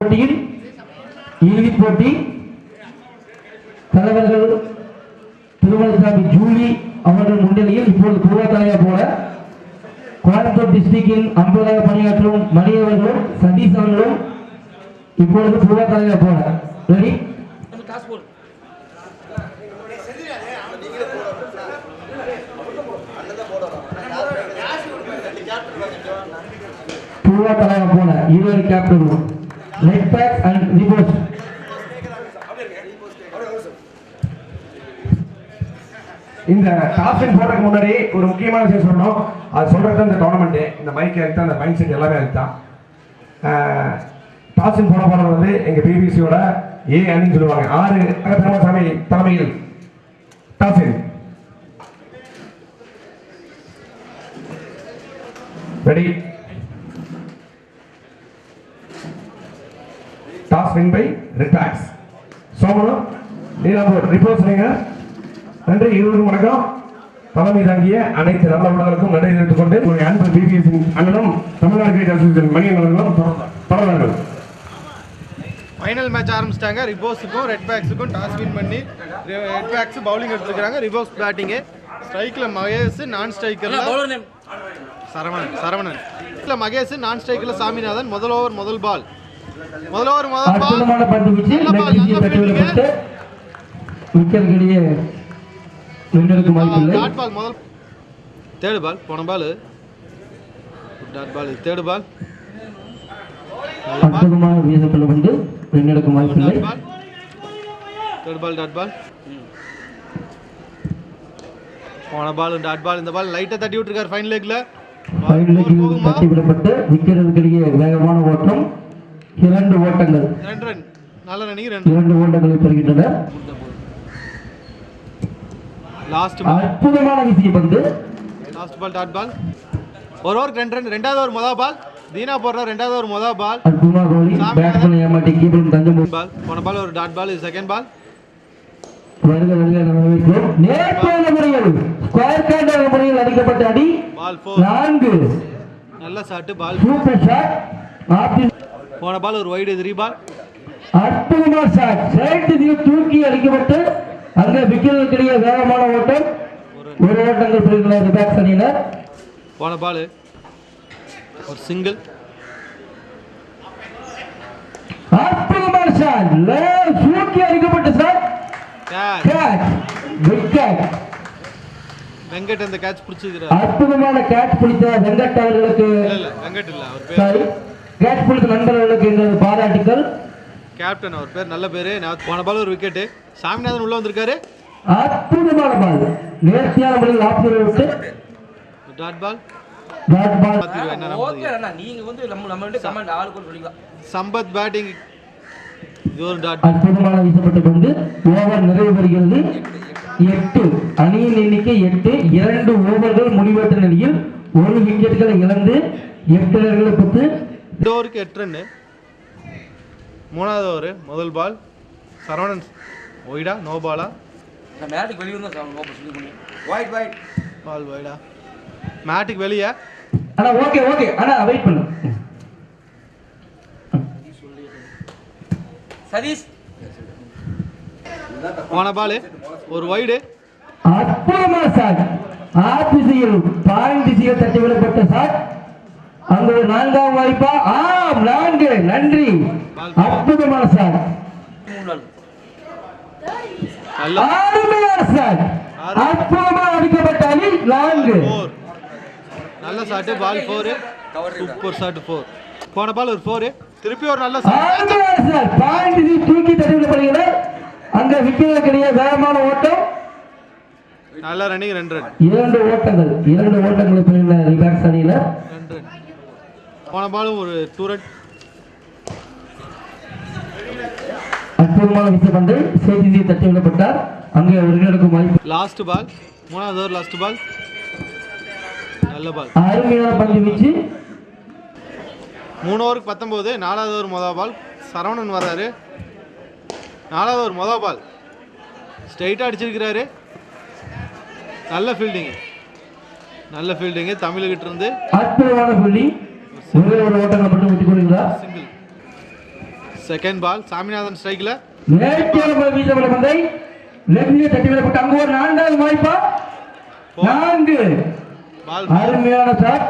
போட்டியில் இறுதிப் போட்டி தலைவர்கள் திருமலைசாமி ஜூலி அவர்கள் முன்னிலையில் இப்பொழுது பூர்வத்தலையா போல கோயம்புத்தூர் டிஸ்ட்ரிக்டில் அம்பதாக பணியாற்றும் மணி அவர்களும் சதீஷ் அவர்களும் இப்பொழுது பூர்வத்தலையா போல ரெடி பூர்வத்தலையா போல இருவரு கேப்டனும் leg back and reverse. இந்த டாஸ்பின் போடுறதுக்கு முன்னாடி ஒரு முக்கியமான விஷயம் சொல்லணும். அது சொல்றது இந்த டோர்னமெண்ட் இந்த மைக் எடுத்து அந்த மைண்ட் செட் எல்லாமே அதுதான். டாஸ்பின் போட போறது வந்து எங்க பிபிசியோட ஏ அணின்னு சொல்லுவாங்க. 6 பெருமாசாமி தலைமையில் டாஸ்பின் ரெடி. டாஸ் வின் பை ரிட்டாக்ஸ். சோமனு நீலாம்பூர் ரிப்போர்ட் செய்யுங்க. நன்றி. இருவருக்கும் வணக்கம். தலைமை தாங்கிய அனைத்து நல்ல உள்ளவர்களுக்கும் நன்றி தெரிவித்துக் கொண்டு ஒரு அன்பு பிபிஎஸ் அண்ணனும் தமிழ்நாடு கிரிக்கெட் அசோசியேஷன் மணியன் அவர்களும் தொடர்ந்தார்கள். ஃபைனல் மேட்ச் ஆரம்பிச்சிட்டாங்க. ரிபோஸுக்கும் ரெட் பேக்ஸுக்கும் டாஸ் வின் பண்ணி ரெட் பேக்ஸ் பவுலிங் எடுத்துருக்காங்க. Ribose batting. ஸ்ட்ரைக்கில் மகேஷ், நான் ஸ்ட்ரைக்கரில் சரவணன். மகேஷ், நான் ஸ்ட்ரைக்கரில் சாமிநாதன். முதல் ஓவர் முதல் பால். அற்புதமான பந்து வீச்சு விக்கெட்டுகளிலே முன்னெடுக்கும் வாய்ப்பில்லை. டாட் பால் முதல் தேர்ட் பால் போன பால் டாட் பால் தேர்ட் பால் அற்புதமாக வீசப்பட்ட பந்து முன்னெடுக்கும் வாய்ப்பில்லை. தேர்ட் பால் டாட் பால் போன பால் டாட் பால். இந்த பால் லைட்டா தட்டி விட்டுருக்காரு ஃபைனல் லெக்ல. தட்டி விடப்பட்டு விக்கெட்டுகளிலே வேகமான ஓட்டம். 2 ஓட்டங்கள். 2 ரன். நல்ல ரன்னிங் 2 ஓட்டங்களை பெறுகின்றன. லாஸ்ட் பால் அற்புதமான வீசிய பந்து. Last ball dot ball. ஒரு ஓவருக்கு 2 ரன். ரெண்டாவது ஓவர் முதல் பால் தீனா போடுற. ரெண்டாவது ஓவர் முதல் பால் அற்புதமா கோலி பேட் பண்ண ஏமாட்டி கீப்பர் தஞ்சம் பால். போன பால் ஒரு டாட் பால். இது செகண்ட் பால். வருக நம்ம நேர்பான முறையில் ஸ்கொயர் கார்னர் முறையில் அடிக்கப்பட்ட அடி. பால் 4. நல்ல ஷாட். பால் சூப்பர் ஷாட். ஆப்டி போன பால் ஒரு வைடு 3 பால். அற்புதமான ஷாட். சைடு தூக்கி அடிக்கப்பட்டு அங்கே விக்கெட்டுக்கிடையே வேகமான ஓட்டம். ஒரு ஓட்டங்கள் பெறுகிறார் ரிபேக்ஸ் அணியினர். போன பால் ஒரு சிங்கிள். அற்புதமான ஷாட். தூக்கி அடிக்கப்பட்ட ஷாட். கேட்ச். விக்கெட். வெங்கட் அந்த கேட்ச் பிடிச்சிருக்காரு. அற்புதமான கேட்ச் பிடித்த வெங்கட் அவர்களுக்கு இல்ல வெங்கட் இல்ல அவர் பேர். கேட்ச் பிடித்த நண்பர்களுக்கு எங்களது பாராட்டுக்கள். கேப்டன் அவர் பேர் நல்ல பேரு. போன பால் ஒரு விக்கெட். சாமிநாதன் உள்ள வந்திருக்காரு. அற்புதமான பால். நேர்த்தியான முறையில் ஆப்ஷன் விட்டு dot ball. Dot ball. Okay அண்ணா நீங்க வந்து நம்ம வந்து கமெண்ட் ஆளுக்கு சொல்லிக்கலாம். சம்பத் பேட்டிங். இது ஒரு டாட். அற்புதமான வீசப்பட்ட பந்து. ஓவர் நிறைவு பெறுகிறது. 8 அணியின் எண்ணிக்கை 8. 2 ஓவர்கள் முடிவெட்ட நிலையில் 1 விக்கெட்டுகளை இழந்து 8 ரன்களை பெற்று இந்த ஓவருக்கு 8 ரன். மூணாவது ஓவர் முதல் பால் சரவணன் ஒய்டா நோ பாலா. நான் மேட்டுக்கு வெளிய வந்தா நோ பால் சொல்லி பண்ணி வைட் பால் வைடா. மேட்டுக்கு வெளியே. அண்ணா ஓகே அண்ணா வெயிட் பண்ணு. சதீஷ் போன பால் ஒரு வைடு. அற்புதமான ஷாட். ஆப் திசையில் பாயிண்ட் திசையில் தட்டி விடப்பட்ட ஷாட். அங்கு 4ஆம் வாய்ப்பா. 4. நன்றி. அற்புதமான ஷாட். அருமையான ஷாட். அற்புதமாக அடிக்கப்பட்ட அணி 4. நல்ல ஷாட். பால் 4. Super shot 4. போன பால் ஒரு 4. திருப்பி ஒரு நல்ல ஷாட். அருமையான ஷாட். பாயிண்ட் திசையில் தூக்கி தட்டி விடப்படுகிறது. அங்க விக்கெட்டுக்கிடையே வேகமான ஓட்டம். நல்ல ரன்னிங் 2 ரன். 2 ஓட்டங்கள். 2 ஓட்டங்களை பெறுகிற ரிபேக்ஸ் அணியினர் 2 ரன். போன பாலும் ஒரு 2 ரன். அற்புதமான வீச பந்து சேதி தட்டி விடப்பட்டார். அங்கே ஒருங்கிணைக்கும் வாய்ப்பு. Last ball. மூணாவது ஓவர் லாஸ்ட் பால். நல்ல பால். அருமையான பந்து வீச்சு. 3 ஓவருக்கு 19. 4வது ஓவர் முதல் பால் சரவணன் வர்றாரு. 4வது ஓவர் முதல் பால் ஸ்ட்ரைட்டாக அடிச்சிருக்கிறாரு. நல்ல ஃபீல்டிங்கு தமிழ்கிட்ட இருந்து. அற்புதமான ஃபீல்டிங். ஒரே ஒரு ஓட்டங்களை மட்டும் விட்டுக் கொள்கிறார். சிங்கிள். செகண்ட் பால் சாமிநாதன் ஸ்ட்ரைக்ல நேர்த்தியான வீசப்பட்ட பந்தை லெஃப்ட்ல தட்டி விடப்பட்ட அங்க ஒரு நான்காவது வாய்ப்பா 4 பால் அருமையான ஷாட்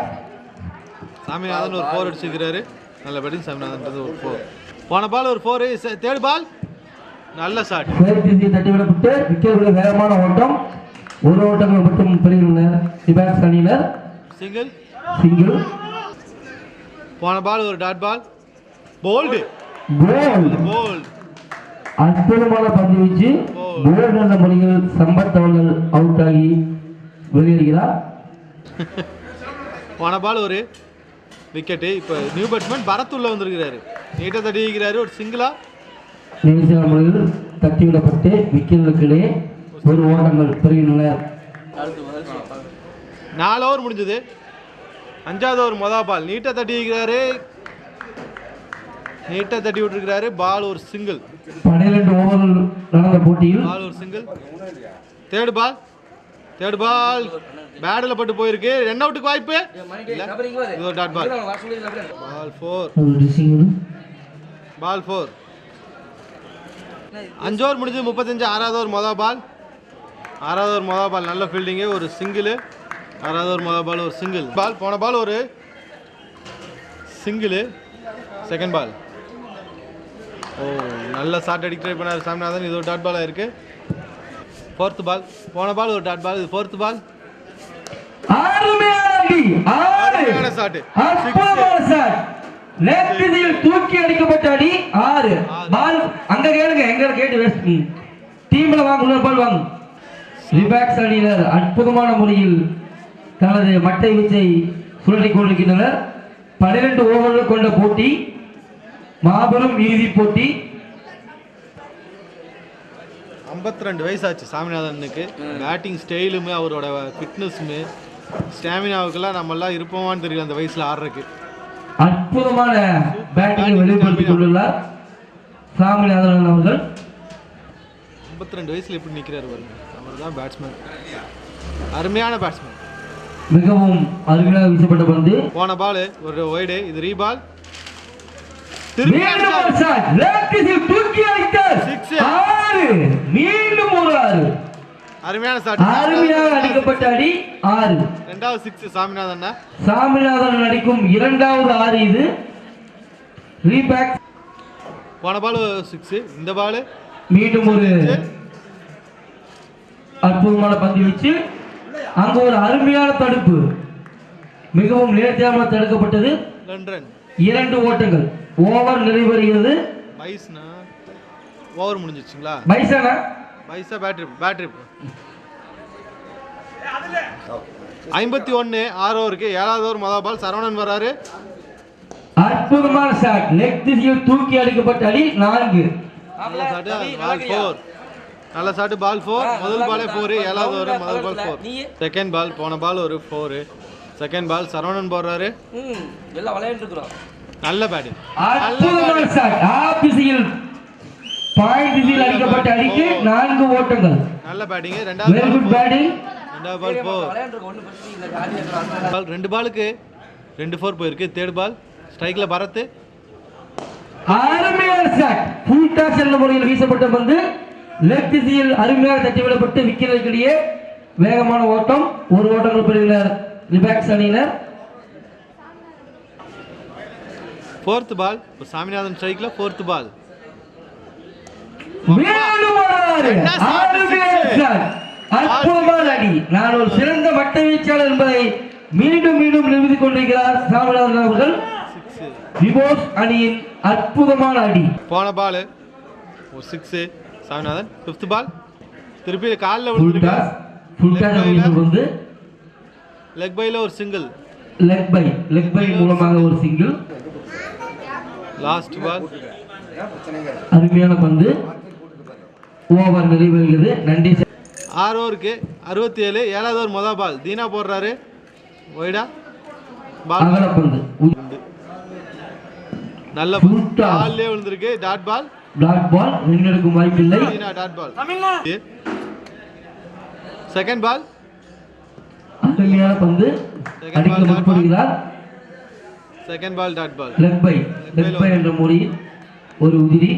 சாமிநாதன் ஒரு 4 அடிச்சிருக்காரு நல்ல பேட்டிங் சாமிநாதன் ஒரு 4 போன பால் ஒரு 4 தேர்ட் பால் நல்ல ஷாட் நேர்த்தி தட்டி விடப்பட்டு விக்கெட்டுடைய வேகமான ஓட்டம் ஒரு ஓட்டங்கள் மட்டும் பெறுகின்றனர் டிபாக்ஸ் அணியினர் சிங்கிள் போன பால் ஒரு டாட் பால் போல்டு கோல் அற்புதமான பந்து வீச்சு கோல் என்ற முறையில் சம்பத் அவர்கள் அவுட் ஆகி வெளியேறுகிறார் போன பால் ஒரு விக்கெட்டு இப்போ நியூ பேட்ஸ்மேன் பரத் உள்ள வந்திருக்கிறாரு நீட்டாக தட்டிக்கிறாரு ஒரு சிங்கிளா நேர்த்தியான முறையில் தட்டிவிடப்பட்டு விக்கெட்டுகளிடையே ஒரு ஓட்டங்கள் பெறுகின்றனர் 4 ஓவர் முடிஞ்சது 5வது ஓவர் மொதல் பால் நீட்டாக தட்டி விட்டுருக்கிறாரு பால் ஒரு சிங்கிள் 12 ஓவர்கள் நடந்த போட்டியில் பால் ஒரு சிங்கிள் தேர்ட் பால் பேடில் பட்டு போயிருக்கு ரன் அவுட்டுக்கு வாய்ப்பு இது ஒரு டாட் பால் பால் 4 5 ஓவர் முடிஞ்சது 35 6வது ஓவர் மொதல் பால் நல்ல ஃபீல்டிங்கு ஒரு சிங்கிள் 6வது ஓவர் மொதல் பால் ஒரு சிங்கிள் பால் போன பால் ஒரு சிங்கிள் செகண்ட் பால் நல்ல ஷாட் அடிக்க ட்ரை பண்ணார் சாமிநாதன் இது ஒரு டாட் பாலாக இருக்கு ஃபோர்த் பால் போன பால் ஒரு டாட் பால் இது ஃபோர்த் பால் அருமையான ஷாட் தூக்கி அடிக்கப்பட்ட அடி 6 பால் அங்க கேளுங்க எங்க கேட்டு வேஸ்ட் டீம்ல வாங்க உள்ள பால் வாங்க ரிபாக்ஸ் அணியினர் அற்புதமான முறையில் தனது மட்டை வீச்சை சுழற்றிக் கொண்டிருக்கின்றனர் 12 ஓவர்கள் கொண்ட போட்டி மாபெரும் இறுதிப் போட்டி 52 வயசாச்சு சாமிநாதனுக்கு பேட்டிங் ஸ்டைலுமே அவரோட ஃபிட்னஸுமே ஸ்டாமினாவுக்கெல்லாம் நம்மெல்லாம் இருப்போமான்னு தெரியல அந்த வயசில் ஆடுறதுக்கு அற்புதமான பேட்டிங்கை வெளிப்படுத்திக் கொண்டுள்ளார் சாமிநாதன் அவர்கள் 52 வயசுல எப்படி நிற்கிறாரு பாருங்க அவர் தான் பேட்ஸ்மேன் அருமையான பேட்ஸ்மேன் மிகவும் அருமையாக வீசப்பட்ட பந்து போன பால் ஒரு ஒய்டு இது ரீபால் தூக்கி அடித்தார் 6 மீண்டும் ஒரு 6 அருமையான ஷாட் அருமையாக அடிக்கப்பட்ட அடி 6 இரண்டாவது 6 சாமிநாதன் அடிக்கும் இரண்டாவது 6 இது ரீபேக் போன பால் 6 இந்த பால் மீண்டும் ஒரு அற்புதமான பந்து வீச்சு அங்க ஒரு அருமையான தடுப்பு மிகவும் நேர்த்தியாக தடுக்கப்பட்டது 2 ரன் 2 ஓட்டங்கள் ஓவர் நிறைவடைகிறது பைஸ்னா ஓவர் முடிஞ்சிச்சுங்களா பைசா பேட்டரி 51 6 ஓவருக்கு 7வது ஓவர் மொதல் பால் சரவணன் வராரு அற்புதமான ஷாட் லெக் திசையில் தூக்கி அடிக்கப்பட்ட அடி 4 நல்ல ஷாட் பால் 4 நல்ல ஷாட் பால் 4 முதல் பாலே 4 7வது ஓவர் முதல் பால் 4 செகண்ட் பால் போன பால் ஒரு 4 செகண்ட் பால் சரவணன் போடுறாரு எல்லாம் விளையாண்டு இருக்கிறோம் நல்ல பேட்டிங் அற்புதமான ஷாட் ஆப் திசையில் பாயிண்ட் திசையில் அடிக்கப்பட்ட அடிக்கு 4 ஓட்டங்கள் நல்ல பேட்டிங் வெரி குட் பேட்டிங் ரெண்டாவது பால் 4 விளையாண்டு இருக்க ஒண்ணு பிரச்சனை இல்ல காலியா பால் 2 பாலுக்கு 2 4 போயிருக்கு தேர்ட் பால் ஸ்ட்ரைக்ல பரத் அருமையான ஷாட் ஃபுல் டாஸ் என்ற முறையில் வீசப்பட்ட பந்து லெஃப்ட் திசையில் அருமையாக தட்டிவிடப்பட்டு விக்கெட்டுகளிடையே வேகமான ஓட்டம் ஒரு ஓட்டங்கள் பெறுகிறார் ரிபாக்ஸ் அணியினர் ஃபோர்த் பால் சாமிநாதன் ஸ்ட்ரைக்ல ஃபோர்த் பால் அற்புதமான அடி நான் ஒரு சிறந்த மட்டை வீச்சாளர் என்பதை மீண்டும் மீண்டும் நிரூபித்துக் கொண்டிருக்கிறார் சாமிநாதன் அவர்கள் விபோஸ் அணியின் அற்புதமான அடி போன பால் ஒரு 6 சாமிநாதன் 5th பால் திருப்பி காலில் விழுந்துருக்கு லெக் பைல ஒரு சிங்கிள் லெக் பை மூலமாக ஒரு சிங்கிள் லாஸ்ட் பால் அருமையான பந்து ஓவர் நிறைவேறுகிறது நன்றி 6 ஓவருக்கு 67 7வது ஓவர் முதல் பால் தீனா போடுறாரு ஒய்டா பால் பந்து நல்ல பால்லே விழுந்திருக்கு டாட் பால் ரன் எடுக்கும் வாய்ப்பில்லை Dheena dot ball second ball அருமையான பந்து அடிக்க முற்படுகிறார் second ball dot ball leg bye என்ற முறையில் ஒரு உதிரி.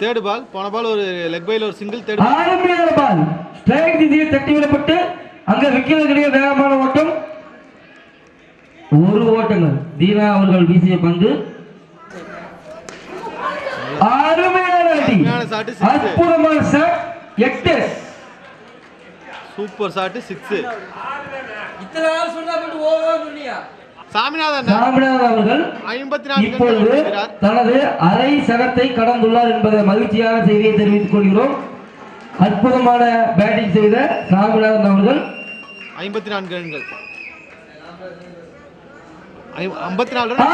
தேர்ட் பால் போன பால் ஒரு லெக் பைல ஒரு சிங்கிள். தேர்ட் ஆரம்பியான பால் ஸ்ட்ரைக் திசையில் தட்டி விடப்பட்டு அங்க விக்கெட்டுடைய வேகமான ஓட்டம். ஒரு ஓட்டங்கள் தீனா அவர்கள் வீசிய பந்து. அருமையான அடி, அற்புதமான ஷாட். 8 super shot 6. இத்தனை நாள் சொன்னா போட்டு ஓவர் பண்ணியா சாமிநாதன் அவர்கள் 54 இப்பொழுது தனது அரை சகத்தை கடந்துள்ளார் என்பதை மகிழ்ச்சியான செய்தியை தெரிவித்துக் கொள்கிறோம். அற்புதமான பேட்டிங் செய்த சாமிநாதன் அவர்கள் 54 ரன்கள். 54 ரன்.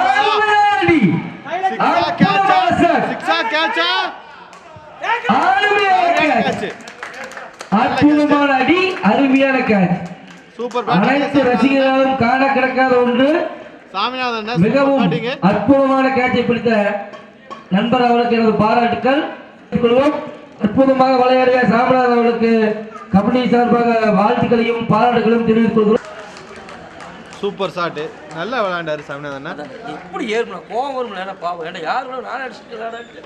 அற்புதமான அடி, அருமையான கேட்ச். சூப்பர். அனைத்து ரசிகர்களும் காண கிடக்காத ஒன்று. சாமிநாதன் மிகவும் அற்புதமான கேட்சை பிடித்த நண்பர் அவர்களுக்கு எனது பாராட்டுக்கள். அற்புதமாக விளையாடிய சாமிநாதன் அவர்களுக்கு கபடி சார்பாக வாழ்த்துக்களையும் பாராட்டுகளையும் தெரிவித்துக் கொள்கிறோம். Super shot. நல்லா விளையாண்டாரு சாமிநாதன். எப்படி ஏறும் கோவம் வரும். ஏன்னா பாவம் ஏன்னா யார் நானே அடிச்சுட்டு விளையாடாட்டு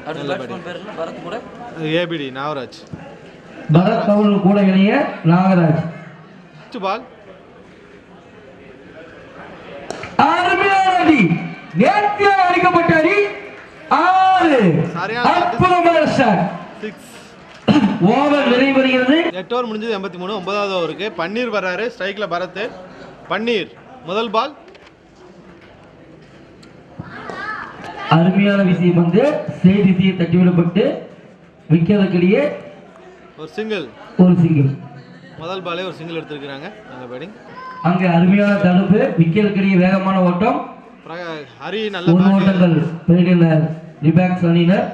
அடுத்த பேட்ஸ்மேன் பேர் என்ன பரத் கூட ஏபிடி நாகராஜ். பரத் அவர்கள் கூட இணைய நாகராஜ். ஃபர்ஸ்ட் பால் அருமையான அடி, நேர்த்தியாக அடிக்கப்பட்ட அடி. 6 அற்புதமான ஷாட். 6. ஓவர் நிறைவடைகிறது. 8 ஓவர் முடிஞ்சது. 83. 9வது ஓவருக்கு பன்னீர் வர்றாரு. ஸ்ட்ரைக்ல பரத். பன்னீர் முதல் பால். அருமையான விஷயம் வந்து ஸ்ட்ரைட் திசையை தட்டிவிடப்பட்டு விக்கெட்டுக்கிடையே ஒரு சிங்கிள். முதல் பாலே ஒரு சிங்கிள் எடுத்திருக்காங்க. நல்ல பேட்டிங். அங்க அருமையான தடுப்பு, விக்கெட்டுக்கிடையே வேகமான ஓட்டம். ஹரி நல்ல ஓட்டங்கள் பெறுகின்றனர் ரிபேக்ஸ் அணியினர்.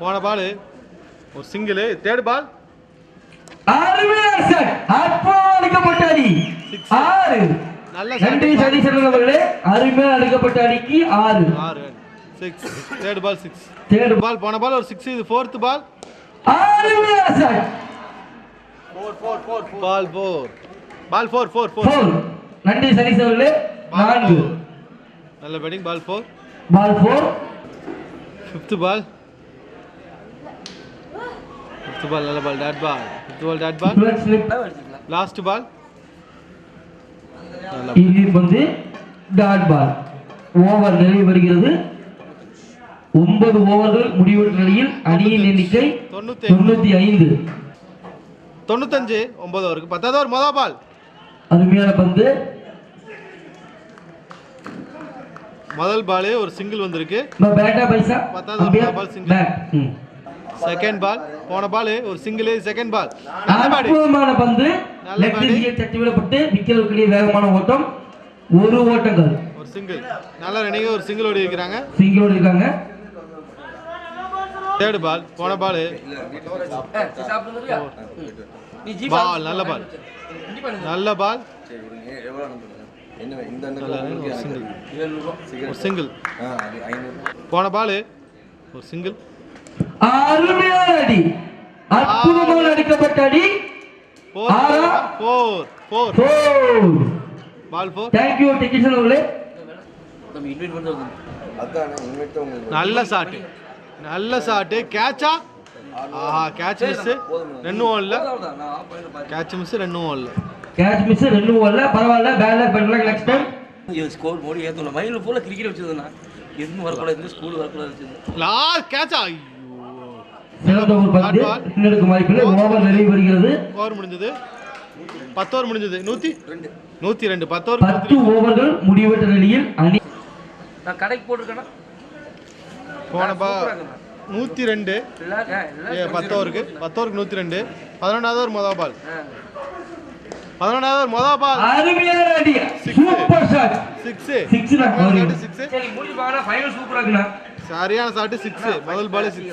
போன பால் ஒரு சிங்கிள். தேர்ட் பால் அருமையான ஷாட், அற்புதமாக அடிக்கப்பட்ட அடி. 6. நல்ல நன்றி சதீஷன் அவர்களே. அருமையாக அடிக்கப்பட்ட அடிக்கு 6. 6. தேர்ட் பால் 6. தேர்ட் பால் போன பால் ஒரு 6. இது ஃபோர்த் பால். அருமையான ஷாட். 4. நன்றி சதீஷ் அவர்களே. 4. நல்ல பேட்டிங். பால் 4. 5th பால். நல்ல பால். டாட் பால். 5th பால். Last ball. இது வந்து டாட் பால். ஓவர் நிறைவு வருகிறது. 9 ஓவர்கள் முடிவுற்ற நிலையில் அணியின் எண்ணிக்கை 95. 95. 9 ஓவருக்கு 10வது ஓவர் முதல் பால். அருமையான பந்து. முதல் பாலே ஒரு சிங்கிள் வந்திருக்கு. பேட்டா பைசா 10வது பால் சிங்கிள். செகண்ட் பால் போன பால் ஒரு சிங்கிள். செகண்ட் பால் அற்புதமான பந்து. லெக் திசையில் தட்டிவிடப்பட்டு விக்கெட்டுக்கிடையே வேகமான ஓட்டம். 1 ஓட்டங்கள். ஒரு சிங்கிள். நல்ல ரன்னிங். ஒரு சிங்கிள் ஓடி இருக்காங்க. தேர்ட் பால் போன பால். பால் நல்ல பால். ஒரு சிங்கிள். போன பால் ஒரு சிங்கிள். அருமையான அடி, அற்புதமான அடிக்கப்பட்ட அடி. 4. பால் 4. Thank you டெக்னீஷியன் அவர்களே. நல்ல ஷாட். கேட்சா? ஆஹா, கேட்ச் மிஸ். 2 ஓவர்ல கேட்ச் மிஸ். 2 ஓவர்ல கேட்ச் மிஸ். 2 ஓவர்ல பரவாயில்ல. பேலர் பண்ணலாம். நெக்ஸ்ட் டைம் ஸ்கோர் மோடி ஏத்தல. மைண்ட்ல ஃபுல்லா கிரிக்கெட் வச்சிருந்தா எதுவும் வரக்கூடாது. இந்த ஸ்கூல் வரக்கூடாது. லாஸ்ட் கேட்சா. ஐயோ, சிறந்த ஒரு பந்து. இன்னொரு வாய்ப்பில்லை. ஓவர் நிறைவு வருகிறது. ஓவர் முடிஞ்சது. 10 ஓவர் முடிஞ்சது. 102. 10 ஓவர்கள் முடிவற்ற நிலையில் அணி நான் கடைக்கு போட்டுருக்கேனா போன பா 102. 10 ஓவருக்கு 102. 11வது ஓவர் முதல் பால். 11வது ஓவர் முதல் பால். அருமையான அடி. Super shot. 6 சரி முடிஞ்சு பாருங்க. ஃபைனல் சூப்பரா இருக்குண்ணா. சரியான ஷாட். 6. முதல் பால் 6.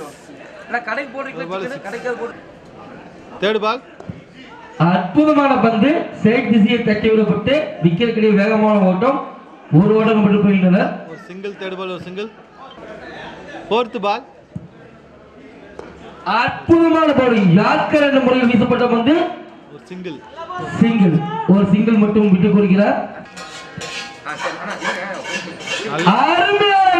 நான் கடைக்கு போட்டுருக்கேன். கடைக்கு போட்டு. தேர்ட் பால் அற்புதமான பந்து. சைட் திசையை தட்டி விடப்பட்டு விக்கெட்டுக்கிடையே வேகமான ஓட்டம். 1 ஓட்டம் மட்டும் போகின்றனர். ஒரு சிங்கிள். தேர்ட் பால் ஒரு சிங்கிள். ஃபோர்த் பால் அற்புதமான பவுலிங். யாக்கர் என்ற முறையில் வீசப்பட்ட பந்து. ஒரு சிங்கிள். ஒரு சிங்கிள் மட்டும் விட்டுக் கொடுக்கிறார். அருமையான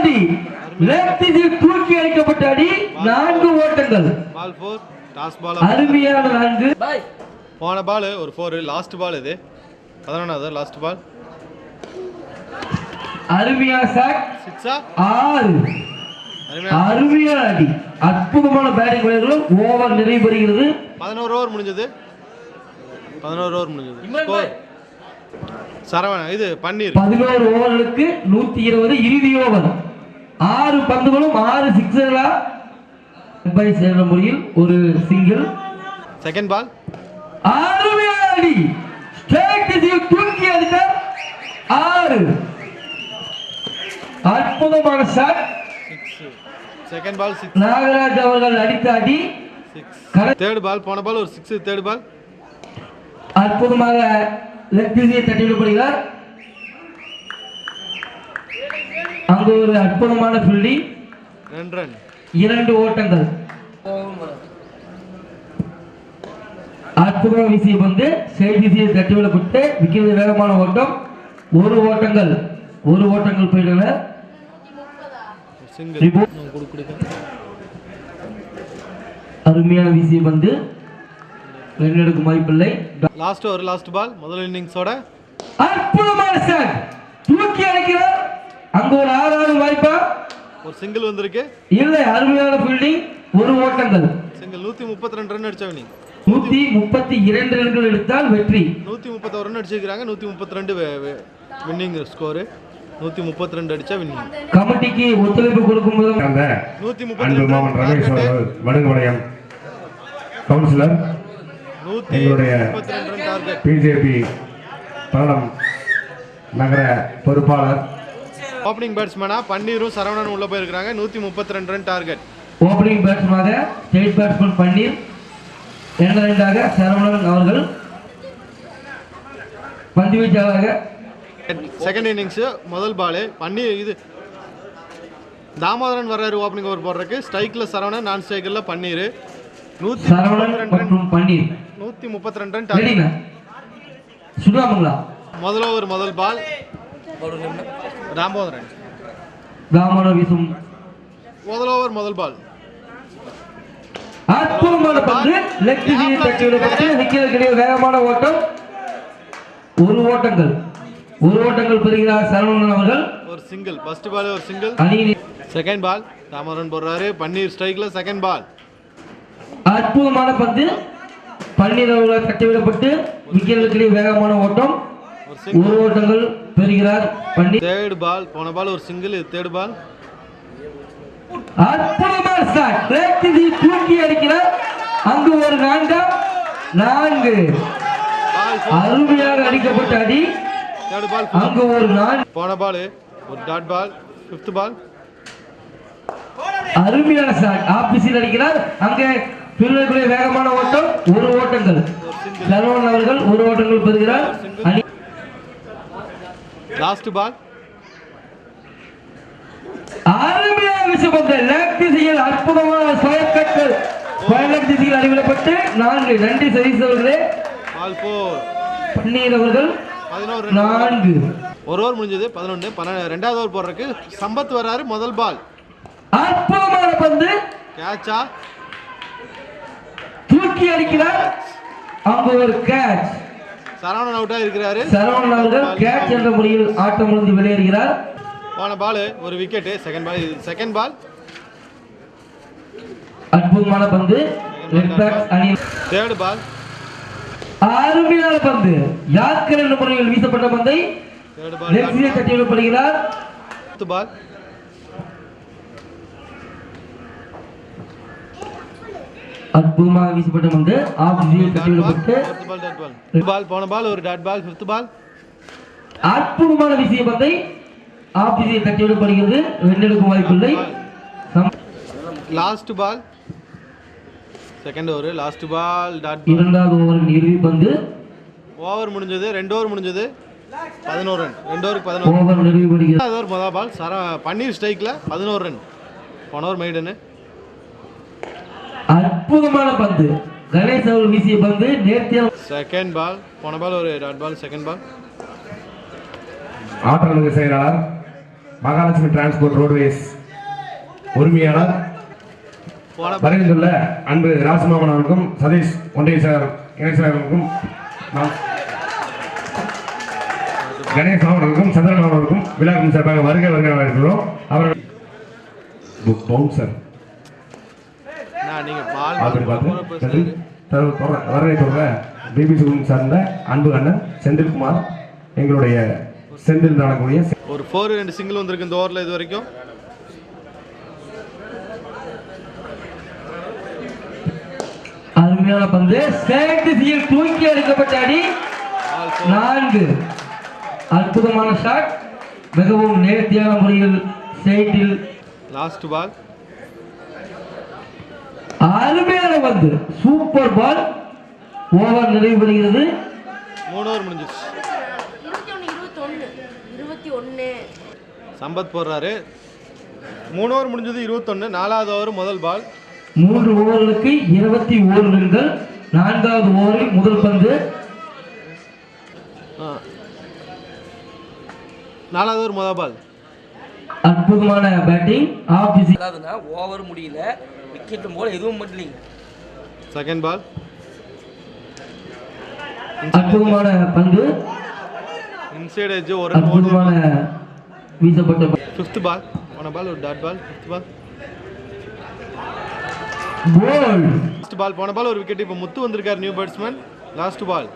லெஃப்ட் திசையில் தூக்கி அடிக்கப்பட்ட அடி 4 ஓட்டங்கள். பால் 4 டாஸ் பால். அருமையான 4. போன பால் ஒரு 4 லாஸ்ட் பால் இது 11வது லாஸ்ட் பால். அருமையான ஷாட் 6 6. அருமையான அடி. அற்புதமான பேட்டிங் வீரர்களும் ஓவர் நிறைவு பெறுகிறது. 11 ஓவர் முடிஞ்சது. 11 ஓவர் முடிஞ்சது. ஸ்கோர் சரவணன் இது பன்னீர் 11 ஓவர்களுக்கு 120 இறுதி ஓவர். 6 பந்துகளும் 6 சிக்ஸர்களா பை சேர்ந்த முறையில் ஒரு சிங்கிள். செகண்ட் பால் அருமையான அடி. ஸ்ட்ரைட் திசையில் தூக்கி அடித்தார் 6. அற்புதமான ஷாட். Second ball 6. நாகராஜ் அவர்கள் அடித்த அடி 6. தேர்ட் பால் போன பால் ஒரு 6. தேர்ட் பால் அற்புதமாக லெஃப்ட் திசையை தட்டிவிடப்படுகிறார். அங்கு ஒரு அற்புதமான ஃபீல்டிங் 2 ரன் 2 ஓட்டங்கள். அற்புதமாக வீசிய பந்து ஸ்ட்ரைட் திசையை தட்டிவிடப்பட்டு விக்கிறது வேகமான ஓட்டம் 1 ஓட்டங்கள். 1 ஓட்டங்கள் போயிடுங்க. சிங்கிள் அருமையான வீசிய பந்து ரன் எடுக்கும் வாய்ப்பில்லை. லாஸ்ட் ஓவர் லாஸ்ட் பால் முதல் இன்னிங்ஸோட அற்புதமான ஷாட் தூக்கி அடிக்கிறார். அங்க ஒரு 6வது வாய்ப்பா ஒரு சிங்கிள் வந்திருக்கு. இல்லை அருமையான ஃபீல்டிங் 1 ஓட்டங்கள். சிங்கிள் 132 ரன் அடிச்சா வினிங். 132 ரன்கள் எடுத்தால் வெற்றி. 131 ரன் அடிச்சிருக்காங்க. 132 வின்னிங் ஸ்கோர். 132 அடிச்சா வின்னிங். கமிட்டிக்கு ஒத்துழைப்பு கொடுக்கும்போது அந்த 132 மாமன் ரமேஷ் அவர்கள் மடுகுவளையம் கவுன்சிலர் எங்களுடைய 132 ரன் டார்கெட். பிஜேபி பரணம் நகர பொறுப்பாளர் ஓப்பனிங் பேட்ஸ்மேனா பன்னீரும் சரவணனும் உள்ள போயிருக்காங்க. 132 ரன் டார்கெட். ஓப்பனிங் பேட்ஸ்மேனாக ஸ்டேட் பேட்ஸ்மேன் பன்னீர், 2 சரவணன் அவர்கள், பந்து வீச்சாளராக செகண்ட் இன்னிங்ஸ் முதல் பால் பன்னீர் இது தாமோதரன் வர்றாரு ஓப்பனிங் ஓவர் போடுறதுக்கு. ஸ்ட்ரைக்ல சரவணன், நான் ஸ்ட்ரைக்கர்ல பன்னீர். சரவணன் மற்றும் பன்னீர் 132 ரன் டார்கெட். சுடாமங்களா முதல் ஓவர் முதல் பால் தாமோதரன். தாமோதரன் வீசும் முதல் ஓவர் முதல் பால் அற்புதமான பந்து லெக் திசையில் தட்டிவிடப்பட்டு விக்கெட்டுக்கு வேகமான ஓட்டம் 1 ஓட்டங்கள். 1 ஓட்டங்கள் பெறுகிறார் சரவணன் அவர்கள். ஒரு சிங்கிள் ஃபர்ஸ்ட் பால் ஒரு சிங்கிள். அணியின் செகண்ட் பால் தாமோதரன் போடுறாரு. பன்னீர் ஸ்ட்ரைக்ல செகண்ட் பால். அற்புதமான பந்து பன்னீர் அவர்களால் தட்டிவிடப்பட்டு விக்கெட்டுக்கு வேகமான ஓட்டம் 1 ஓட்டங்கள் பெறுகிறார் பன்னீர். தேர்ட் பால் போன பால் ஒரு சிங்கிள். இது தேர்ட் பால். அற்புதமான ஷாட் லெக் திசையில் தூக்கி அடிக்கிறார். அங்கு ஒரு 4 அருமையாக அடிக்கப்பட்ட அடி. தேர்ட் பால் அங்கு ஒரு 4 போன பால் ஒரு டாட் பால். ஃபிஃப்த் பால் அருமையான ஷாட் ஆபீஸில் அடிக்கிறார். அங்கே பிறகுடைய வேகமான ஓட்டம் 1 ஓட்டங்கள். சரவணன் அவர்கள் 1 ஓட்டங்கள் பெறுகிறார். அணி லாஸ்ட் பால் அருமையான விஷயம் லெக் திசையில் அற்புதமான ஸ்கொயர் லெக் திசையில் அடிவிடப்பட்டு 4. நன்றி சதீஷ் அவர்களே. பால் 4 பன்னீர் அவர்கள் 11 4. ஒரு ஓவர் முடிஞ்சது 11. ரெண்டாவது ஓவர் போடுறதுக்கு சம்பத் வர்றாரு. முதல் பால் அற்புதமான பந்து கேட்சா தூக்கி அடிக்கிறார். அங்கு ஒரு கேட்ச். சரவணன் அவுட்டா இருக்கிறாரு. சரவணன் அவர்கள் கேட்ச் என்ற முறையில் ஆட்டம் இருந்து வெளியேறுகிறார். போன பால் ஒரு விக்கெட். செகண்ட் பால் அற்புதமான பந்து ரெட் பேக்ஸ் அணி. தேர்ட் பால் அருமையான பந்து யாக்கர் என்ற முறையில் வீசப்பட்ட பந்தை தேர்ட் பால் லெக்ஸியை தட்டிவிடப்படுகிறார். ஃபோர்த் பால் அற்புதமாக வீசப்பட்ட பந்து ஆஃப் தட்டிவிடப்பட்டு ஃபோர்த் பால் போன பால் ஒரு டாட் பால். ஃபிஃப்த் பால் அற்புதமான வீசிய பந்தை ஆஃப் தட்டிவிடப்படுகிறது. வென்றெடுக்கும் வாய்ப்பில்லை. Last ball second over last ball dot. 2வது ஓவரின் இறுதி பந்து. ஓவர் முடிஞ்சது. 2 ஓவர் முடிஞ்சது 11 ரன். 2 ஓவருக்கு 11 ஓவர் நிறைவு பெறுகிறது. ஓவர் முதல் பால் பன்னீர் ஸ்ட்ரைக்ல 11 ரன். போன ஓவர் மெய்டனு. அற்புதமான பந்து கணேஷ் அவர்கள் வீசிய பந்து நேர்த்தியான. செகண்ட் பால் போன பால் ஒரு டாட் பால். செகண்ட் பால் ஆற்றலுக்கு செயலாளர் மகாலட்சுமி டிரான்ஸ்போர்ட் ரோட்வேஸ் உரிமையாளர் வருகின்றுள்ள அன்பு ராசமோகன் அவர்களுக்கும் சதீஷ் ஒன்றிய செயலர் இணை செயலர்களுக்கும் கணேஷ் அவர்களுக்கும் சந்திரன் அவர்களுக்கும் விழாவின் சார்பாக வருகை இருக்கிறோம். அவர்கள் பவுன்சர் வரவேற்புள்ள பிபிசி சார்ந்த அன்பு அண்ணன் செந்தில்குமார், எங்களுடைய செந்தில் நடக்கூடிய ஒரு 4 2 சிங்கிள் வந்திருக்கு இந்த ஓவரில் இது வரைக்கும். அருமையான பந்து சேகத்தில் தூக்கி அடிக்கப்பட்ட அடி 4. அற்புதமான ஷாட், மிகவும் நேர்த்தியான முறையில் சைட்டில். லாஸ்ட் பால் அருமையான பந்து, சூப்பர் பால். ஓவர் நிறைவு பெறுகிறது. 3 ஓவர் முடிஞ்சிச்சு. 21 சம்பத் போடுறாரு. 3 ஓவர் முடிஞ்சது 21. 4வது ஓவர் முதல் பால். 3 ஓவர்களுக்கு 21 ரன்கள். 4வது ஓவரில் முதல் பந்து. 4வது ஓவர் முதல் பால். அற்புதமான பேட்டிங். அதாவதுன்னா ஓவர் முடியல, விக்கெட் போல எதுவும் பண்ணலீங்க. Second ball. அற்புதமான பந்து, இன்சைட் எட்ஜ் ஒரு அற்புதமான வீசப்பட்ட. 5th பால். போன பால் ஒரு டாட் பால். 5th பால். கோல். Last ball. போன பால் ஒரு விக்கெட். இப்போ முத்து வந்திருக்கார் நியூ பேட்ஸ்மேன். Last ball.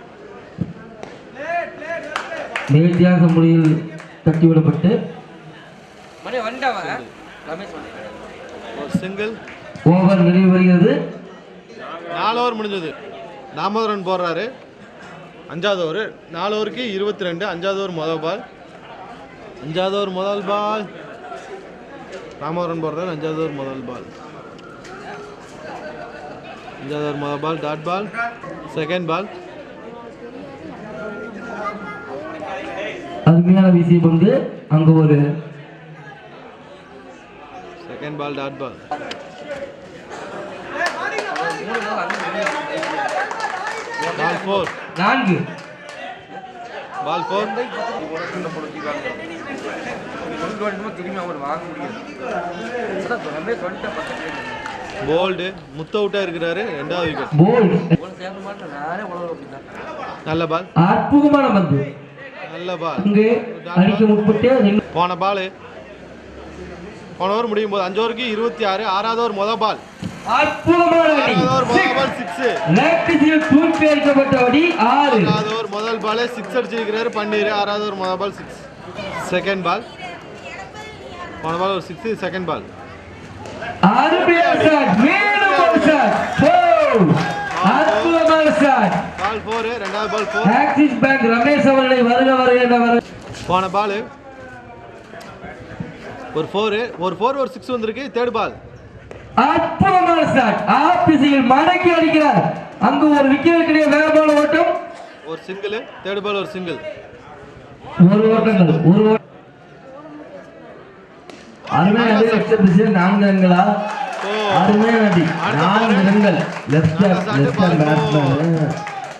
நேர்த்தியாக முறையில் தட்டிவிடப்பட்டு மணி வந்தாவ ரமேஷ் ஒரு சிங்கிள். ஓவர் நிறைவு வருகிறது. 4 ஓவர் முடிஞ்சது. தாமோதரன் போடுறாரு. 5வது ஓவர். 4 ஓவருக்கு 22. 5வது ஓவர் முதல் பால். 5வது ஓவர் முதல் பால். தாமோதரன் போடுறாரு. 5வது ஓவர் முதல் பால். 5வது ஓவர் முதல் பால் டாட் பால். Second ball. அருமையான வீசிய பந்து, அங்கு ஒரு செகண்ட் பால் டாட் பால். பால் 4. 4. பால் 4. திரும்பி அவர் வாங்க முடியாது. ரமேஷ் போல்டு. முத்து அவுட்டா இருக்கிறாரு. 2வது விக்கெட். போல்ட். சேர்க்க மாட்டேன் நானே உழவு அப்படிதான். நல்ல பால். அற்புதமான பந்து, நல்ல பால். அங்கு அடிக்க முற்பட்டு போன பால். போன ஓவர் முடியும் போது 5 ஓவருக்கு 26. 6வது ஓவர் முதல் பால். அற்புதமான அடி. 6வது ஓவர் முதல் பால் 6. லெஃப்டில் தூக்கி அடிக்கப்பட்ட அடி 6. 6வது ஓவர் முதல் பாலே 6 அடிச்சிருக்கிறாரு பன்னீர். 6வது ஓவர் முதல் பால் 6. செகண்ட் பால். போன பால் ஒரு 6. Second ball. அருமையான ஷாட், மேலும் ஒரு ஷாட். அற்புதமான ஷாட். பால் 4. 2வது பால் 4. ஆக்சிஸ் பேங்க் ரமேஷ் அவர்களை வருக என்ற போன பால் ஒரு 4. ஒரு 4 ஒரு 6 வந்திருக்கு. Third ball. அற்புதமான ஷாட், ஆஃப் திசையில் மடக்கி அடிக்கிறார். அங்கு ஒரு விக்கெட் கிடையாது. வேகமான ஓட்டம், ஒரு சிங்கிள். தேர்ட் பால் ஒரு சிங்கிள். ஒரு ஓட்டங்கள், ஒரு அருமையான அடி. லெஃப்ட் திசையில் 4 ரன்களா? அருமையான அடி. 4 ரன்கள். Left batsman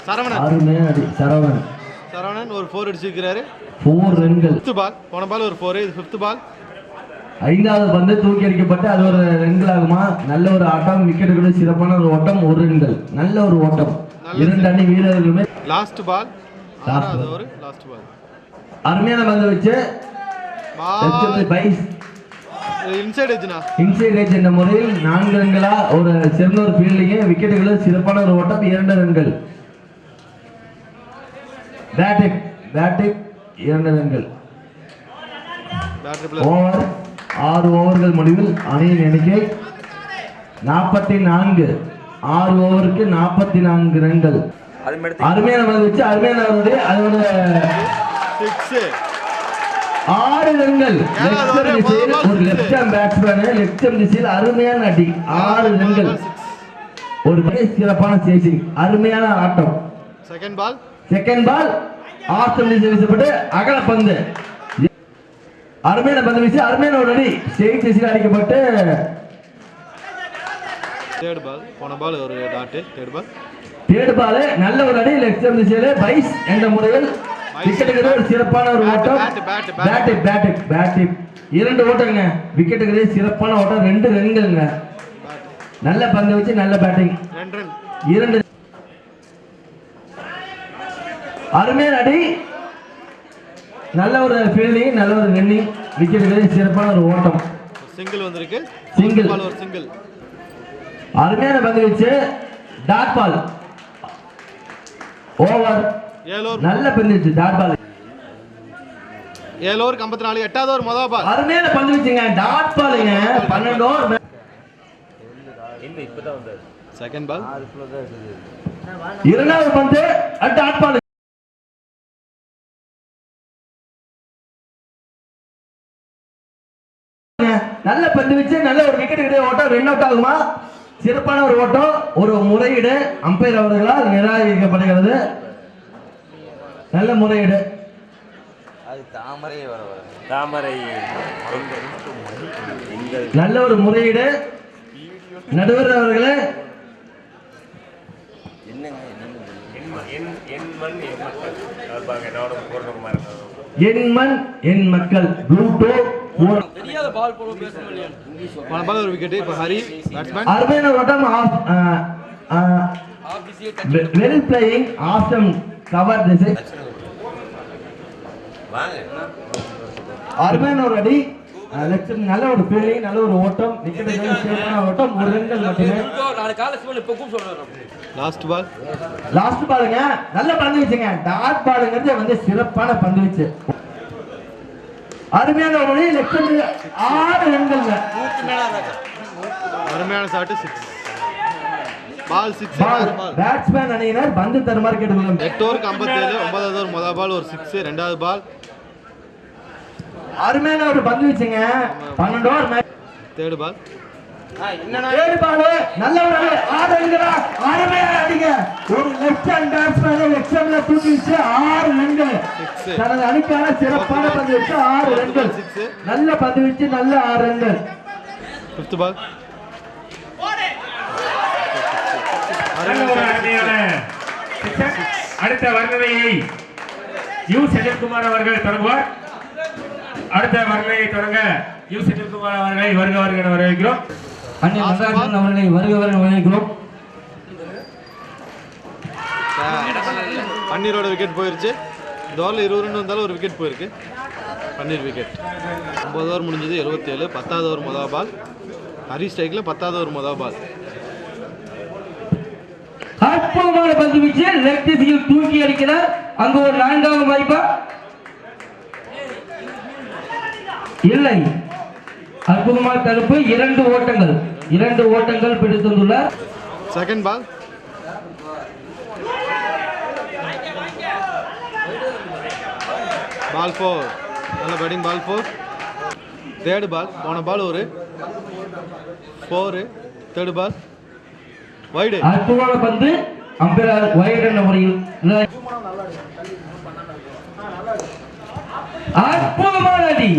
Saravanan. அருமையான அடி. சரவணன் ஒரு 4 அடிச்சிருக்கிறாரு. 4 ரன்கள். 5th பால். போன பால் ஒரு 4. இது 5th பால். 5வது பந்து தூக்கி அடிக்கப்பட்டு அது ஒரு ரன்கள் ஆகுமா? நல்ல ஒரு ஆட்டம், விக்கெட் கூட சிறப்பான ஒரு ஓட்டம், 1 ரன்கள். நல்ல ஒரு ஓட்டம். 2 அணி வீரர்களுமே. Last ball. 6வது ஓவர் லாஸ்ட் பால். அருமையான பந்து வச்சு இன்சைட் எட்ஜ்னா இன்சைட் எட்ஜ் என்ற முறையில் 4 ரன்களா? ஒரு சிறந்த ஒரு ஃபீல்டிங், விக்கெட்டுகள் சிறப்பான ஒரு ஓட்டம், 2 ரன்கள். பேட்டிங் 2 ரன்கள். ஓவர் 6 ஓவர்கள் முடிவில் அணியின் எண்ணிக்கை 44. 6 ஓவருக்கு 44 ரன்கள். அருமையான பந்து வச்சு அருமையான அதோட 6. 6 ரன்கள். ஒரு left hand batsman left hand திசையில் அருமையான அடி. 6 ரன்கள். ஒரு சிறப்பான சேசிங், அருமையான ஆட்டம். Second ball. Second ball off திசை வீசப்பட்டு அகல பந்து. அருமையான பந்து வீசி அருமையான ஒரு அடி ஸ்ட்ரெயிட் திசையில் அடிக்கப்பட்டு. Third ball. போன பால் ஒரு dot. Third ball. Third ball நல்ல ஒரு அடி லெஃப்ட் ஹேண்ட் திசையில பைஸ் என்ற முறையில் விக்கெட்டுக்கு ஒரு சிறப்பான ஒரு ஓட்டம். 2 ஓட்டங்க. விக்கெட்டுக்கு சிறப்பான ஓட்டம், 2 ரன்களுங்க. நல்ல பந்து வச்சு நல்ல பேட்டிங். 2 அருமையான அடி, நல்ல ஒரு ஃபீல்டிங், நல்ல ஒரு ரன்னிங். விக்கெட்டுக்கு சிறப்பான ஒரு ஓட்டம். சிங்கிள் வந்திருக்கு. சிங்கிள் பால் ஒரு சிங்கிள். அருமையான பந்து வச்சு டாட் பால். ஓவர். 7 ஓவர். நல்ல பந்து வச்சு டாட் பால். 7 ஓவர் 54. 8வது ஓவர் முதல் பால். அருமையான பந்து வச்சுங்க டாட் பாலுங்க. 12 ஓவர். Second ball. 2வது பந்து டாட் பால். நல்ல பந்து வச்சு நல்ல ஒரு விக்கெட் கிடையாது. ஓட்டம் 2 அவுட் ஆகுமா? சிறப்பான ஒரு ஓட்டம். ஒரு முறையீடு அம்பையர் அவர்களால் நிராகரிக்கப்படுகிறது. நல்ல முறையீடு. நல்ல ஒரு முறையீடு. நடுவர் அவர்களே என் மண் என் மக்கள் ப்ளூடோ தெரியாத பால் போல பேசணும் இல்லையா இங்கிலீஷ் போன பால் ஒரு விக்கெட். இப்போ ஹரி பேட்ஸ்மேன். அருமையான ஓட்டம். Well playing awesome cover this. அருமையான ஒரு அடி. நல்ல ஒரு ஃபீல்டிங், நல்ல ஒரு ஓட்டம். விக்கெட்டுக்கு சிறப்பான ஓட்டம். 1 ரன்கள் மட்டுமே. நாளை காலை சிவன் இப்ப கூப்பிட்டு சொல்றேன். Last ball. லாஸ்ட் பாலுங்க. நல்ல பந்து வச்சுங்க. டாட் பாலுங்கிறது வந்து சிறப்பான பந்து வச்சு. அருமையான ஒரு அடி. லெஃப்ட் 6 ரன்கள்ங்க. அருமையான ஷாட். 6 பால். 6 பால். பேட்ஸ்மேன் அணியினர் பந்து தருமாறு கேட்டுக்கொள்ளும். 8 ஓவருக்கு 57. 9வது ஓவர் முதல் பால் ஒரு 6. 2வது பால். அருமையான ஒரு பந்து வச்சுங்க. 12 over match. 3rd ball. Third ball. நல்ல ஒரு 6 ரன்களா. அருமையான அடிங்க. ஒரு லெஃப்ட் ஹேண்ட் பேட்ஸ்மேன் எக்ஸ்ட்ரா தூக்கி வச்சு 6 ரன்கள். தனது அணிக்கான சிறப்பான பந்து வச்சு 6 ரன்கள். நல்ல பந்து வச்சு நல்ல 6 ரன்கள். 5th பால். அடுத்த வர்ணனையை யு செந்தில்குமார் அவர்கள் தொடங்குவார். அடுத்த வர்ணனையை தொடங்க யு செந்தில்குமார் அவர்களை வருக வருக வரவேற்கிறோம். அண்ணன் மகாராஜன் அவர்களை வருக வருக வரவேற்கிறோம். பன்னீரோட விக்கெட் போயிருச்சு. இந்த ஓவரில் 20 ரன் வந்தாலும் ஒரு விக்கெட் போயிருக்கு. பன்னீர் விக்கெட். 9 ஓவர் முடிஞ்சது. 77. 10வது ஓவர் முதல் பால். ஹரி ஸ்ட்ரைக்கில் 10வது ஓவர் முதல் பால். அற்புதமான பந்து வீச்சு. லெஃப்ட் திசையில் தூக்கி அடிக்கிறார். அங்கு ஒரு 4வது வாய்ப்பா இல்லை. அற்புதமான தடுப்பு. 2 ஓட்டங்கள். 2 ஓட்டங்கள் பிடித்துள்ளார். Second ball. பால் 4. நல்ல பேட்டிங். பால் 4. 3rd பால். போன பால் ஒரு 4. 3rd பால் வைடு. அற்புதமான பந்து. அம்பையர் வைடு என்ற முறையில் அற்புதமான அடி.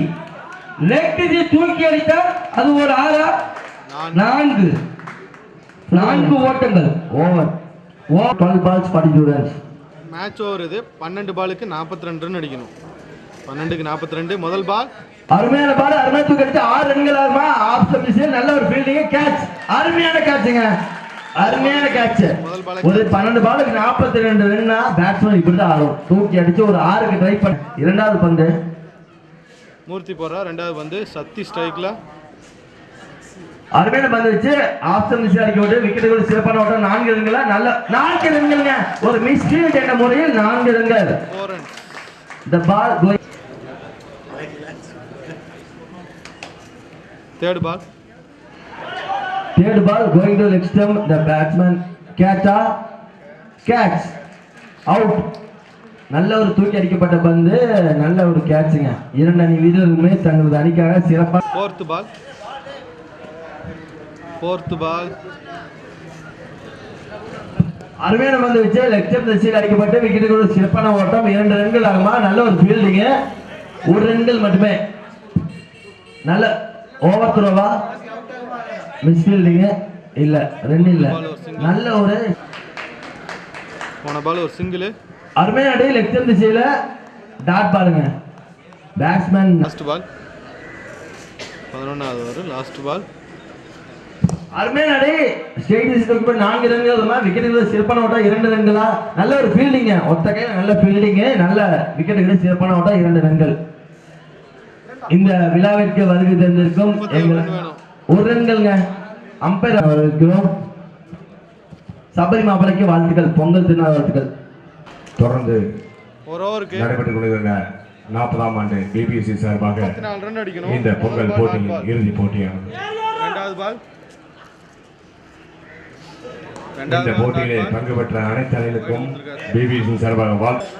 லெஃப்ட் திசையில் தூக்கி அடித்தார். அது ஒரு 6. 4 ஓட்டங்கள். Over. 12 balls 42 runs. Match over இது. 12 பாலுக்கு 42 ரன் அடிக்கணும். 12க்கு 42. முதல் பால். அருமையான பால். அருமையா தூக்கி அடிச்சு 6 ரன்கள் ஆகுமா? Off service. நல்ல ஒரு ஃபீல்டிங். கேட்ச். அருமையான கேட்சுங்க. அருமையான கேட்ச். ஒரு 12 பாலுக்கு 42 ரன்னா பேட்ஸ்மேன் இப்படிதான் ஆடும். தூக்கி அடிச்சு ஒரு 6க்கு ட்ரை பண்ண. 2வது பந்து மூர்த்தி போடுறா. 2வது பந்து சத்தி ஸ்ட்ரைக்ல. அருமையான பந்து வச்சு ஆப்ஷன் விசாரிக்க விட்டு விக்கெட்டுகள் சிறப்பான ஓட்டம். 4 ரன்களா. நல்ல 4 ரன்கள்ங்க. ஒரு மிஸ்ஃபீல்ட் என்ற முறையில் 4 ரன்கள். 4 runs. The ball going. 3rd ball. 3rd ball going to leg stump. The batsman catch out. நல்ல ஒரு தூக்கி அடிக்கப்பட்ட பந்து. நல்ல ஒரு கேட்சுங்க. 2 அணி வீரர்களுமே தங்களது அணிக்காக சிறப்பாக. 4th ball. 4th ball. அருமையான பந்து வச்சு லெக் ஸ்டம்ப் திசையில் அடிக்கப்பட்டு விக்கெட்டுகள் சிறப்பான ஓட்டம். 2 ரன்கள் ஆகுமா? நல்ல ஒரு ஃபீல்டிங். 1 ரன்கள் மட்டுமே. நல்ல ஓவர் த்ரோவா? மிஸ் ஃபீல்டிங் இல்ல. ரன் இல்ல. நல்ல ஒரு போன பால் ஒரு சிங்கிள். அருமையான அடி. லெக் ஸ்டம்ப் திசையில டாட் பாலுங்க. பேட்ஸ்மேன். First ball. 11வது ஓவர் லாஸ்ட் பால். அருமையான ஸ்டேட் 4 ரன்கள் அது மாதிரி விக்கெட்டுகளை சிறப்பான ஓட்டா 2 ரன்களா நல்ல ஒரு ஃபீல்டிங்க ஒத்த கையில நல்ல ஃபீல்டிங்கு நல்ல விக்கெட்டுகளை சிறப்பான ஓட்டா 2 ரன்கள். இந்த விழாவிற்கு வருகை தந்திருக்கும் 1 ரன்கள்ங்க அம்பையர் அவர்களுக்கும் சபரி மாப்பிளைக்கு வாழ்த்துக்கள், பொங்கல் திருநாள் வாழ்த்துக்கள். தொடர்ந்து ஒரு ஓவருக்கு நடைபெற்றுக் கொண்டிருக்கிற 40ஆம் ஆண்டு பிபிசி சார்பாக 34 ரன் அடிக்கணும். இந்த பொங்கல் போட்டியின் இறுதி போட்டியாகும். இரண்டாவது பால். இந்த போட்டியிலே பங்கு பெற்ற அனைத்து அணிகளுக்கும் பிபிசி சார்பாக வாழ்த்து.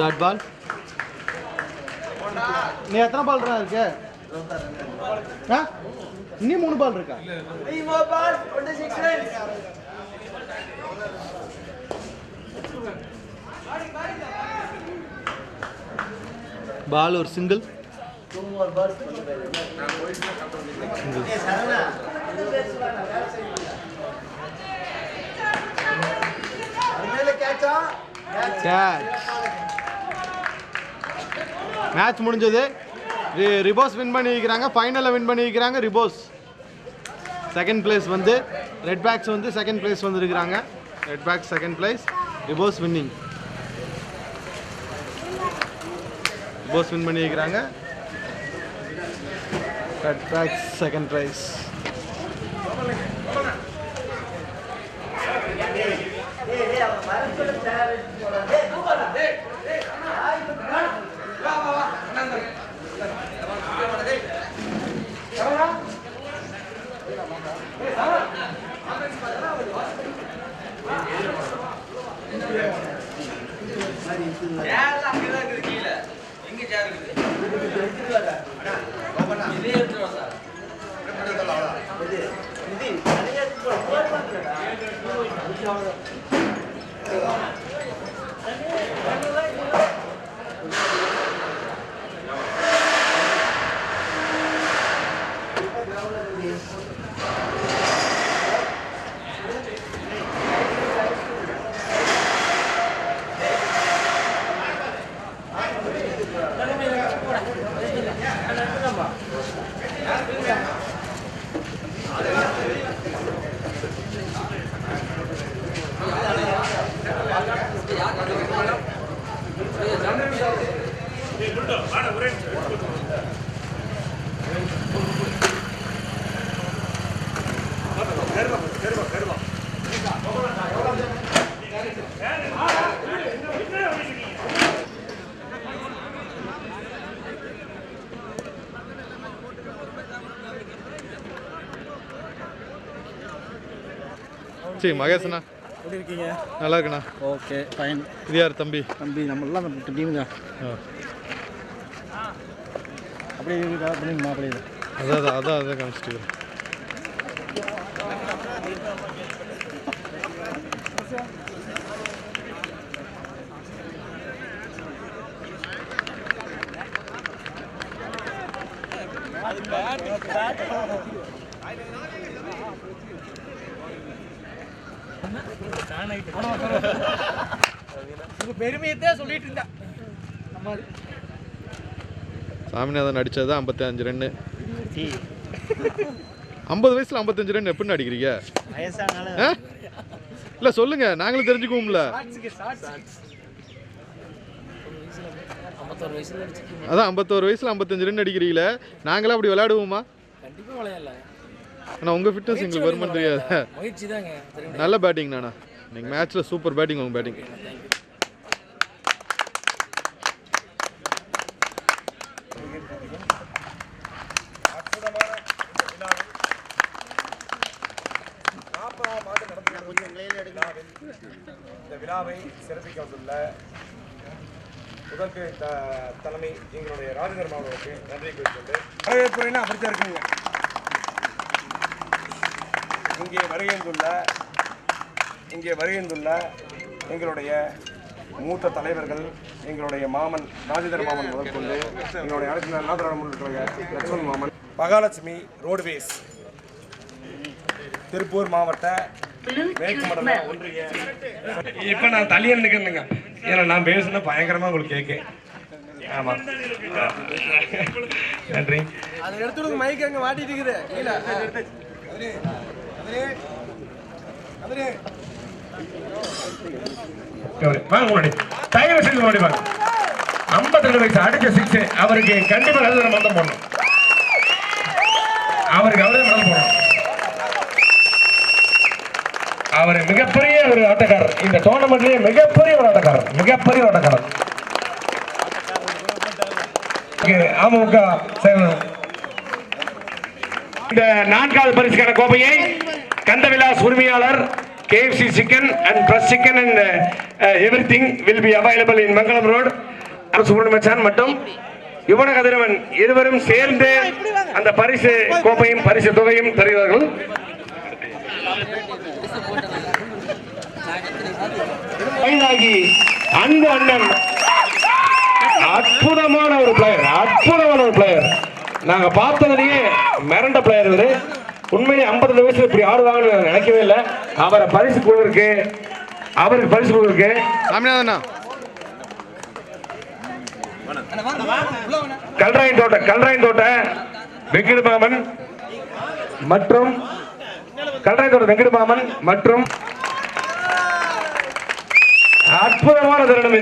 Dot ball. நீ எத்தனை பால் இருக்கு? இன்னும் 3 பால் இருக்கா? பால் ஒரு சிங்கிள். மேட்ச் முடிஞ்சது. ரிபோஸ் வின் பண்ணிக்கிறாங்க, ஃபைனலில் வின் பண்ணிக்கிறாங்க. ரிபோஸ் செகண்ட் பிளேஸ் வந்து ரெட் பேக்ஸ் வந்து செகண்ட் பிளேஸ் வந்துருக்கிறாங்க. ரெட் பேக்ஸ் செகண்ட் பிளேஸ், ரிபோஸ் வின்னிங். ரிபோஸ் வின் பண்ணிக்கிறாங்க, ரெட் பேக்ஸ் செகண்ட் பிரைஸ். சரி மகேஷ்ண்ணா எப்படி இருக்கீங்க? நல்லா இருக்குண்ணா. Okay fine. இது யார் தம்பி? தம்பி நம்மளாம் டீமுங்க. அப்படியே பண்ணிங்க அப்படியே. அதான் காமிச்சிட்டு பெருமையத்தே சொல்லிட்டு இருந்தா. சாமிநாதன் அடிச்சது 55 ரன்னு. 50 வயசுல 55 ரன் எப்படி அடிக்கிறீங்க? இல்ல சொல்லுங்க, நாங்களும் தெரிஞ்சுக்குவோம்ல. அதான் 51 வயசுல 55 ரன் அடிக்கிறீங்களே, நாங்களாம் அப்படி விளையாடுவோமா? கண்டிப்பா விளையாடல. ஆனால் உங்கள் ஃபிட்னஸ் எங்களுக்கு வருமானு தெரியாது. முயற்சி தாங்க. நல்ல பேட்டிங் நானா, நீங்கள் மேட்ச்சில் சூப்பர் பேட்டிங். உங்கள் பேட்டிங் இந்த விழாவை சிறப்பிக்க வந்துள்ள முதற்கு தலைமை எங்களுடைய ராஜதர்மா அவர்களுக்கு நன்றி கூறிக்கொண்டு வரவேற்புரைனா அப்படித்தான் இருக்குங்க. இங்கே வருகின்றுள்ள எங்களுடைய மூத்த தலைவர்கள் எங்களுடைய மாமன் ராஜேந்திர மாமன் முதல் கொண்டு எங்களுடைய அனைத்து நாதிராட முன்னேற்ற லட்சுமண் மாமன் மகாலட்சுமி ரோடுவேஸ் திருப்பூர் மாவட்ட மேற்கு மண்டல ஒன்றிய இப்ப நான் தள்ளிய நிற்கிறேங்க. ஏன்னா நான் பேசுனா பயங்கரமா உங்களுக்கு கேட்க. ஆமா நன்றி. அதை எடுத்துடுங்க, மைக் அங்க மாட்டிட்டு இருக்குது கீழே. வாங்க முன்னாடி தயவு செய்து முன்னாடி வாங்க. 52 வயசு அடிச்ச 6 அவருக்கு கண்டிப்பா நல்ல மந்தம் போடணும். அவருக்கு அவரே மந்தம் போடணும். அவர் மிகப்பெரிய ஒரு ஆட்டக்காரர். இந்த டோர்னமெண்ட்லயே மிகப்பெரிய ஒரு ஆட்டக்காரர். அமமுக இந்த 4வது பரிசுக்கான கோப்பையை கந்தவிலாஸ் உரிமையாளர் KFC chicken and fresh chicken and everything will be available in Mangalam Road. Subramanian மற்றும் யுவன கதிரவன் இருவரும் சேர்ந்து அந்த பரிசு கோப்பையும் பரிசு தொகையும் தருகிறார்கள். அன்பு அண்ணன் அற்புதமான ஒரு பிளேயர். நாங்க பார்த்ததுலயே மிரண்ட பிளேயர் இவரு. உண்மையிலே 52 வயசுல இப்படி ஆடுவாங்கன்னு நினைக்கவே இல்லை. அவருக்கு பரிசு கொடுக்க கல்ராயன் தோட்ட வெங்கட மாமன் மற்றும் அற்புதமான தருணம்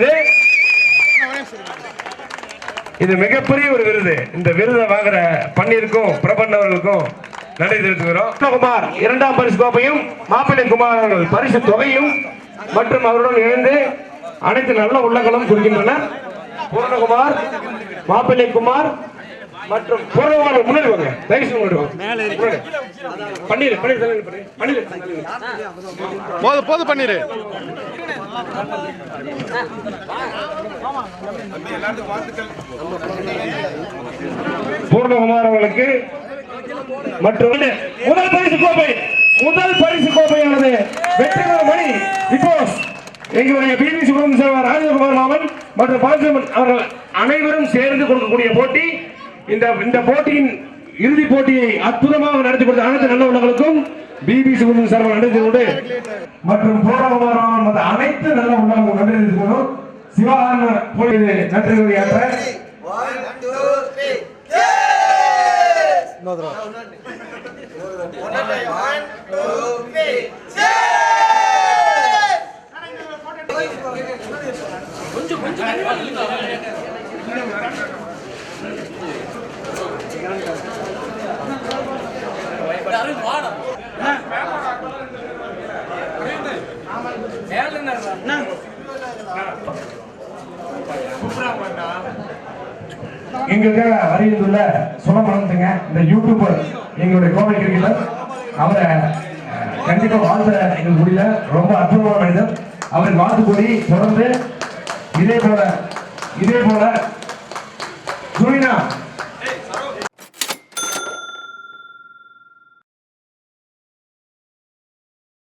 இது மிகப்பெரிய ஒரு விருது. இந்த விருதை வாங்குற பன்னீருக்கும் பிரபன் அவர்களுக்கும் நன்றி தெரிவித்துக்கிறோம். குமார் 2ஆம் பரிசு கோப்பையும் மாப்பிள்ளை குமார் அவர்கள் பரிசு தொகையும் மற்றும் அவருடன் இணைந்து அனைத்து நல்ல உள்ளங்களும் குறிக்கின்றனர். பூர்ணகுமார், மாப்பிள்ளை குமார் மற்றும் பூர்ணகுமார் முன்னாடி வாங்க. தயவுசெய்து முன்னாடி வாங்க. பன்னீர் போது பன்னீர். பூர்ணகுமார் அவர்களுக்கு மற்றும் முதல் பரிசு கோப்பையானது வெற்றிகர மணி பிகாஸ் எங்களுடைய பிபி சுப்பிரமணியன் ராஜகுமார் மாமன் மற்றும் பாலசுமன் அவர்கள் அனைவரும் சேர்ந்து கொடுக்கக்கூடிய போட்டி. இந்த போட்டியின் இறுதி போட்டியை அற்புதமாக நடத்தி கொடுத்த அனைத்து நல்ல உள்ளவர்களுக்கும் பிபி சுப்பிரமணியன் சார் நன்றி கொண்டு மற்றும் பூர்ணகுமார் மாமன் அனைத்து நல்ல உள்ளவர்களுக்கும் நன்றி தெரிவித்துக் கொள்ளும். சிவான நன்றி உரையாற்ற எங்களுக்காக அறிவித்துள்ள சொல்ல மறந்துங்க. இந்த யூடியூபர் எங்களுடைய கோவை கிரிக்கெட்டர், அவரை கண்டிப்பா வாழ்த்த எங்களுக்கு முடியல. ரொம்ப அற்புதமான மனிதர். அவருக்கு வாழ்த்து கூறி தொடர்ந்து இதே போல ஜூலினா